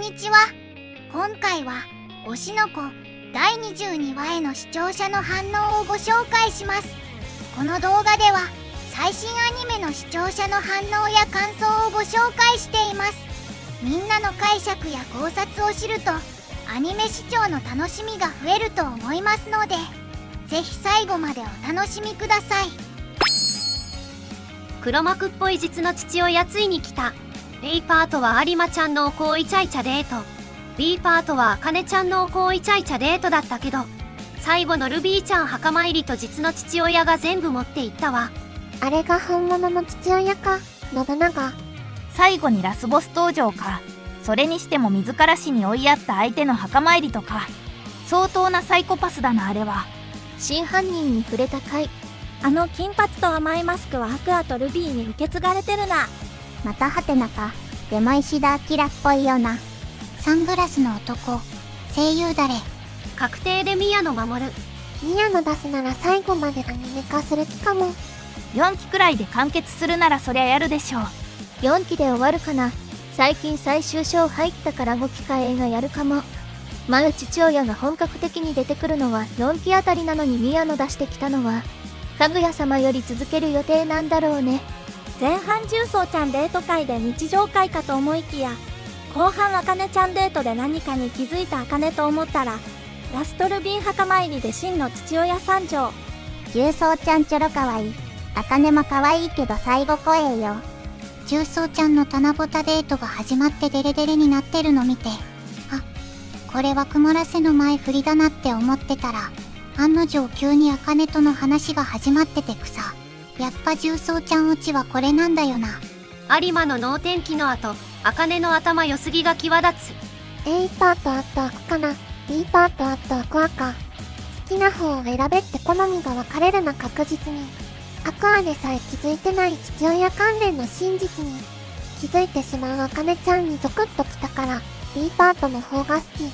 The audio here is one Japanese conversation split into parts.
にちは。今回は推しの子第22話への視聴者の反応をご紹介します。この動画では最新アニメの視聴者の反応や感想をご紹介しています。みんなの解釈や考察を知るとアニメ視聴の楽しみが増えると思いますので、ぜひ最後までお楽しみください。黒幕っぽい実の父親ついに来た。A パートは有馬ちゃんのおこうイチャイチャデート、 B パートはあかねちゃんのおこうイチャイチャデートだったけど、最後のルビーちゃん墓参りと実の父親が全部持っていったわ。あれが本物の父親か。信長。最後にラスボス登場か。それにしても自ら死に追いやった相手の墓参りとか、相当なサイコパスだなあれは。真犯人に触れた回。あの金髪と甘いマスクはアクアとルビーに受け継がれてるな。またハテナか。でも石田明っぽいよな。サングラスの男、声優誰？確定で宮野真守。宮野出すなら最後までアニメ化する気かも。4期くらいで完結するならそりゃやるでしょう。4期で終わるかな。最近最終章入ったから5期か映画やるかも。前父親が本格的に出てくるのは4期あたりなのに宮野出してきたのはかぐや様より続ける予定なんだろうね。前半重曹ちゃんデート会で日常会かと思いきや、後半あかねちゃんデートで何かに気づいたあかねと思ったら、ラストルビー墓参りで真の父親参上。重曹ちゃんちょろかわいい。あかねもかわいいけど最後怖えよ。重曹ちゃんの棚ぼたデートが始まってデレデレになってるの見て、あ、これは曇らせの前振りだなって思ってたら、案の定急にあかねとの話が始まっててくさ。やっぱ重曹ちゃんオチはこれなんだよな。有馬の能天気の後、あかねの頭良すぎが際立つ。 A パートあとアクかな。 B パートあとアクアか。好きな方を選べって好みが分かれるな。確実にアクアでさえ気づいてない父親関連の真実に気づいてしまうあかねちゃんにゾクッときたから B パートの方が好き。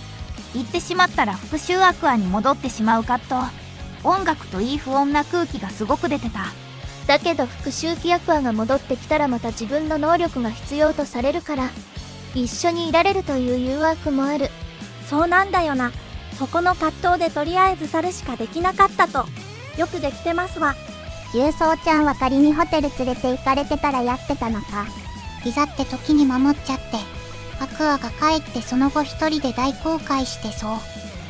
言ってしまったら復讐アクアに戻ってしまう葛藤。音楽といい不穏な空気がすごく出てた。だけど復讐期アクアが戻ってきたらまた自分の能力が必要とされるから一緒にいられるという誘惑もある。そうなんだよな。そこの葛藤でとりあえず去るしかできなかったと。よくできてますわ。重曹ちゃんは仮にホテル連れて行かれてたらやってたのか。いざって時に守っちゃってアクアが帰ってその後一人で大後悔してそう。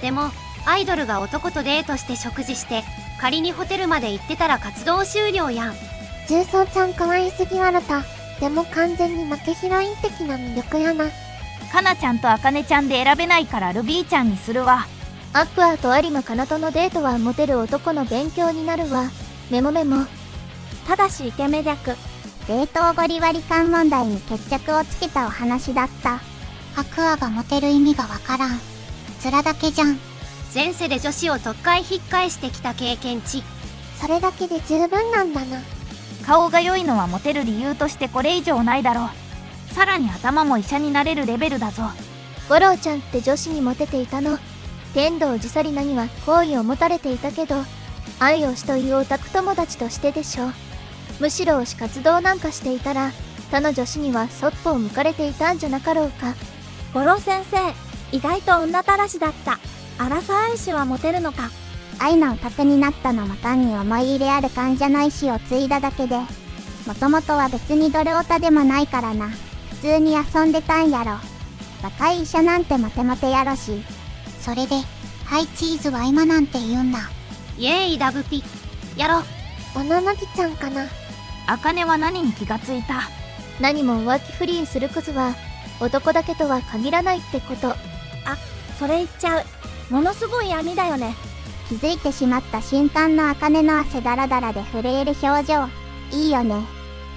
でもアイドルが男とデートして食事して仮にホテルまで行ってたら活動終了やん。重曹ちゃん可愛すぎわらた。でも完全に負けヒロイン的な魅力やな。かなちゃんとあかねちゃんで選べないからルビーちゃんにするわ。アクアと有馬かなとのデートはモテる男の勉強になるわ。メモメモ。ただしイケメ略。冷凍ゴリ割り勘問題に決着をつけたお話だった。アクアがモテる意味がわからん。面だけじゃん。前世で女子を特会引っ返してきた経験値。それだけで十分なんだな。顔が良いのはモテる理由としてこれ以上ないだろう。さらに頭も医者になれるレベルだぞ。五郎ちゃんって女子にモテていたの。天童地サリナには好意を持たれていたけど、愛をしというオタク友達としてでしょう。むしろ推し活動なんかしていたら他の女子にはそっぽを向かれていたんじゃなかろうか。五郎先生、意外と女たらしだった。アラサー愛しはモテるのか。愛のオタクになったのも単に思い入れある患者の意思を継いだだけで、もともとは別にドルオタでもないからな。普通に遊んでたんやろ。若い医者なんてモテモテやろし。それでハイチーズは今なんて言うんだ。イエーイダブピやろう。おななぎちゃんかな。あかねは何に気がついた？何も浮気不倫するクズは男だけとは限らないってこと。それ言っちゃう。ものすごい闇だよね。気づいてしまった瞬間のあかねの汗だらだらで震える表情。いいよね。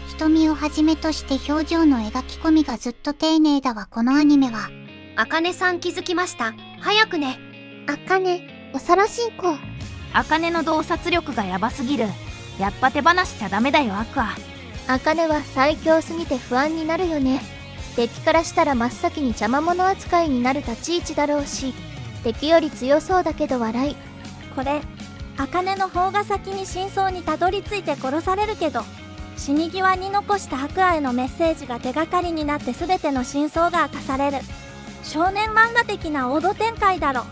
瞳をはじめとして表情の描き込みがずっと丁寧だわ。このアニメは。あかねさん気づきました。早くね。あかね、恐ろしい子。あかねの洞察力がヤバすぎる。やっぱ手放しちゃダメだよアクア。あかねは最強すぎて不安になるよね。敵からしたら真っ先に邪魔者扱いになる立ち位置だろうし、敵より強そうだけど笑い。これ、あかねの方が先に真相にたどり着いて殺されるけど、死に際に残したアクアへのメッセージが手がかりになって全ての真相が明かされる。少年漫画的な王道展開だろ。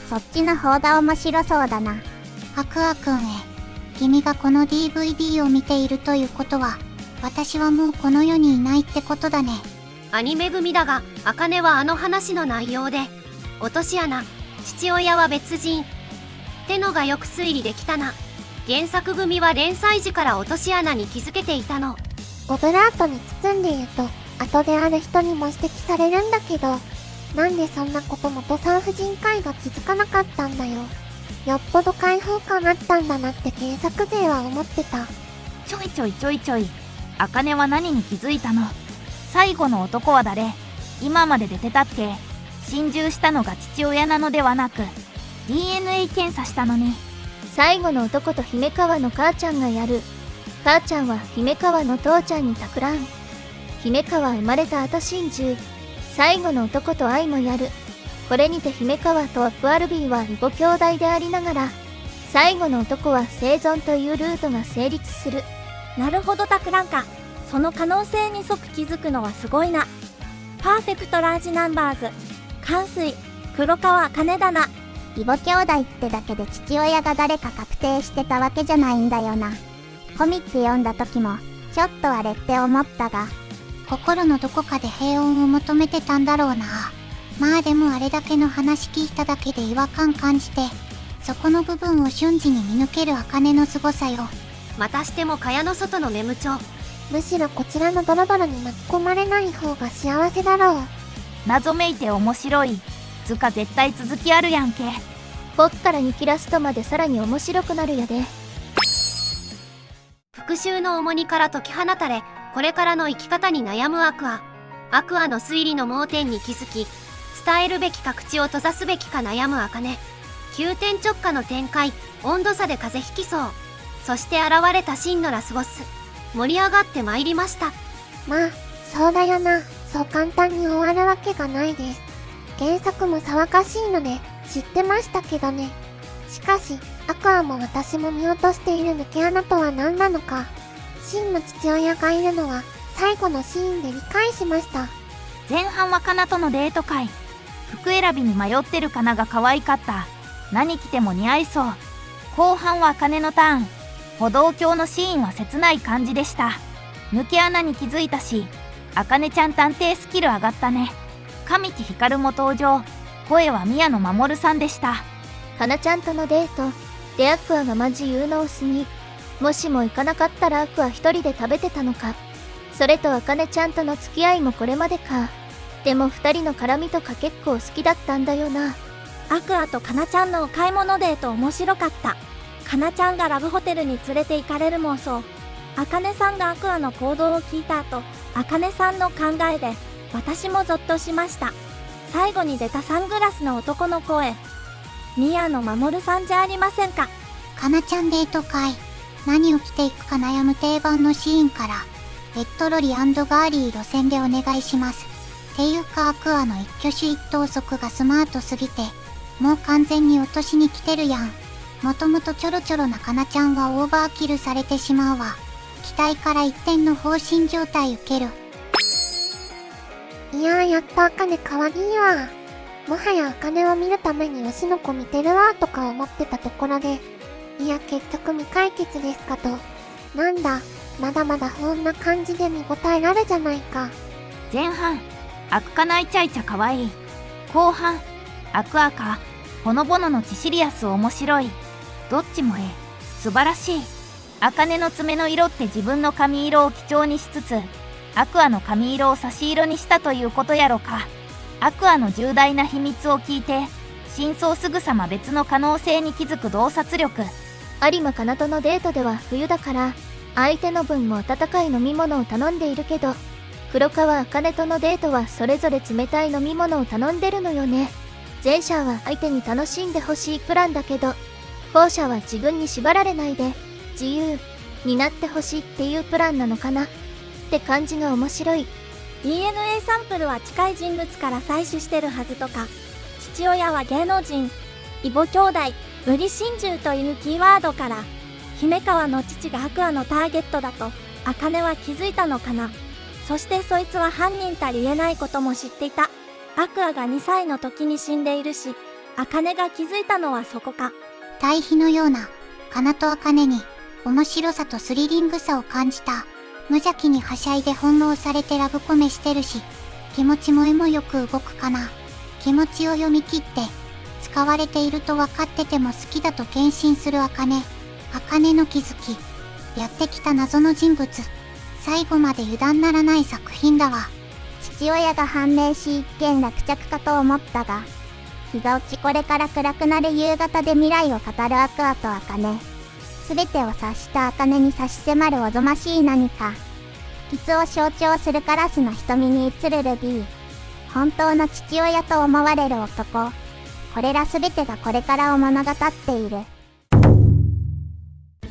そっちの方が面白そうだな。アクアくんへ、君がこの DVD を見ているということは、私はもうこの世にいないってことだね。アニメ組だが、茜はあの話の内容で、落とし穴、父親は別人ってのがよく推理できたな。原作組は連載時から落とし穴に気づけていたの。オブラートに包んで言うと、後である人にも指摘されるんだけど、なんでそんなこと元産婦人科医が気づかなかったんだよ。よっぽど解放感あったんだなって原作勢は思ってた。ちょいちょい。茜は何に気づいたの？最後の男は誰？今まで出てたっけ？心中したのが父親なのではなく、DNA 検査したのに。最後の男と姫川の母ちゃんがやる。母ちゃんは姫川の父ちゃんに託らん。姫川生まれた後心中。最後の男と愛もやる。これにて姫川とアップアルビーは異母兄弟でありながら、最後の男は生存というルートが成立する。なるほど、託らんか。その可能性に即気づくのはすごいな。パーフェクトラージナンバーズ、関水、黒川茜だな。異母兄弟ってだけで父親が誰か確定してたわけじゃないんだよな。コミック読んだ時も、ちょっとあれって思ったが、心のどこかで平穏を求めてたんだろうな。まあでもあれだけの話聞いただけで違和感感じて、そこの部分を瞬時に見抜ける茜の凄さよ。またしても蚊帳の外のメム帳。むしろこちらのドロドロに巻き込まれない方が幸せだろう。謎めいて面白い。つか絶対続きあるやんけ。僕から2期ラストまでさらに面白くなるやで。復讐の重荷から解き放たれ、これからの生き方に悩むアクア。アクアの推理の盲点に気づき、伝えるべきか口を閉ざすべきか悩む茜。急転直下の展開、温度差で風邪ひきそう。そして現れた真のラスボス。盛り上がってまいりました。まあ、そうだよな。そう簡単に終わるわけがないです。原作も騒がしいので知ってましたけどね。しかし、アクアも私も見落としている抜け穴とは何なのか。真の父親がいるのは最後のシーンで理解しました。前半はカナとのデート会。服選びに迷ってるカナが可愛かった。何着ても似合いそう。後半は茜のターン。歩道橋のシーンは切ない感じでした。抜け穴に気づいたし、茜ちゃん探偵スキル上がったね。神木ひかるも登場。声は宮野真守さんでした。かなちゃんとのデートでアクアがマジ言うのをすぎ。もしも行かなかったらアクア一人で食べてたのか。それと茜ちゃんとの付き合いもこれまでか。でも二人の絡みとか結構好きだったんだよな。アクアとかなちゃんのお買い物デート面白かった。かなちゃんがラブホテルに連れて行かれる妄想。あかねさんがアクアの行動を聞いた後、あかねさんの考えで私もゾッとしました。最後に出たサングラスの男の声、宮野真守さんじゃありませんか。かなちゃんデート会。何を着ていくか悩む定番のシーンから、レッドロリ&ガーリー路線でお願いします。っていうかアクアの一挙手一投足がスマートすぎて、もう完全に落としに来てるやん。もともとちょろちょろなかなちゃんはオーバーキルされてしまうわ。期待から一点の放心状態受ける。いやー、やっとアカネ可愛いわ。もはやアカネを見るために推しの子見てるわとか思ってたところで、いや結局未解決ですかと。なんだ、まだまだこんな感じで見応えあるじゃないか。前半、アクカナイチャイチャ可愛い。後半、アクアカ、ほのぼののチシリアス面白い。どっちも素晴らしい。茜の爪の色って自分の髪色を基調にしつつ、アクアの髪色を差し色にしたということやろか。アクアの重大な秘密を聞いて、真相すぐさま別の可能性に気づく洞察力。有馬かなとのデートでは冬だから相手の分も温かい飲み物を頼んでいるけど、黒川茜とのデートはそれぞれ冷たい飲み物を頼んでるのよね。前者は相手に楽しんでほしいプランだけど、後者は自分に縛られないで自由になってほしいっていうプランなのかなって感じが面白い。 DNA サンプルは近い人物から採取してるはずとか、父親は芸能人、異母兄弟、無理心中というキーワードから姫川の父がアクアのターゲットだと茜は気づいたのかな。そしてそいつは犯人たり言えないことも知っていた。アクアが2歳の時に死んでいるし、茜が気づいたのはそこか。対比のような、かなと茜に、面白さとスリリングさを感じた。無邪気にはしゃいで翻弄されてラブコメしてるし、気持ちも絵もよく動くかな。気持ちを読み切って、使われていると分かってても好きだと献身する茜。茜の気づき、やってきた謎の人物。最後まで油断ならない作品だわ。父親が判明し一件落着かと思ったが、日が落ちこれから暗くなる夕方で未来を語るアクアと茜。すべてを察した茜に差し迫るおぞましい何か。不吉を象徴するカラスの瞳に映るルビー。本当の父親と思われる男。これらすべてがこれからを物語っている。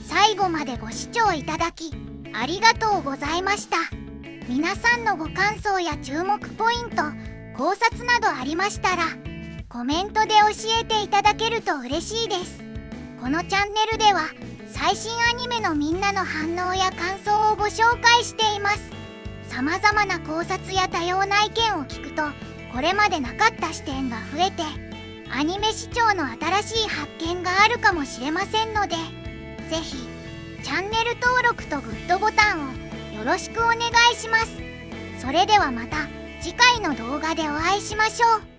最後までご視聴いただきありがとうございました。皆さんのご感想や注目ポイント、考察などありましたらコメントで教えていただけると嬉しいです。このチャンネルでは最新アニメのみんなの反応や感想をご紹介しています。様々な考察や多様な意見を聞くとこれまでなかった視点が増えてアニメ視聴の新しい発見があるかもしれませんので、ぜひチャンネル登録とグッドボタンをよろしくお願いします。それではまた次回の動画でお会いしましょう。